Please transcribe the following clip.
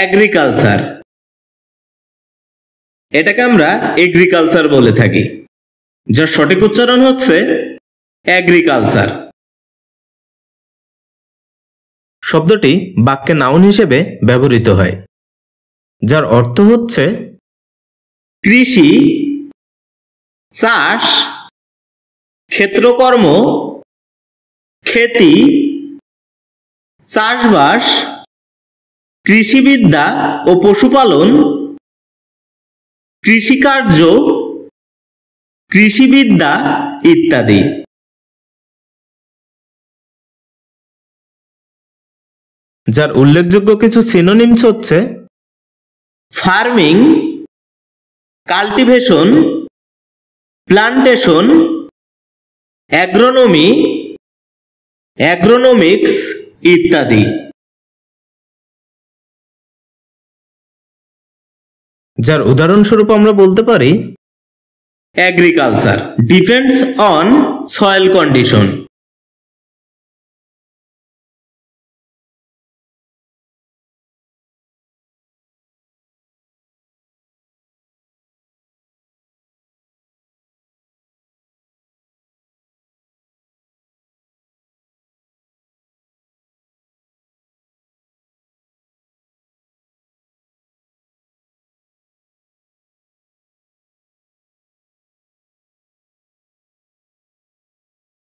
Agriculture. এটাকে আমরা agriculture বলে থাকি, যার সঠিক উচ্চারণ হচ্ছে এগ্রিকালচার। শব্দটি বাক্যে নাউন হিসেবে ব্যবহৃত হয়, যার অর্থ হচ্ছে কৃষি, চাষ, ক্ষেত্রকর্ম, খেতি, চাষবাস, কৃষিবিদ্যা ও পশুপালন, কৃষিকার্য, কৃষিবিদ্যা ইত্যাদি। যার উল্লেখযোগ্য কিছু সিনোনিমস হচ্ছে ফার্মিং, কাল্টিভেশন, প্লান্টেশন, অ্যাগ্রোনমি, অ্যাগ্রোনমিক্স ইত্যাদি। যার উদাহরণস্বরূপ আমরা বলতে পারি agriculture depends on soil condition.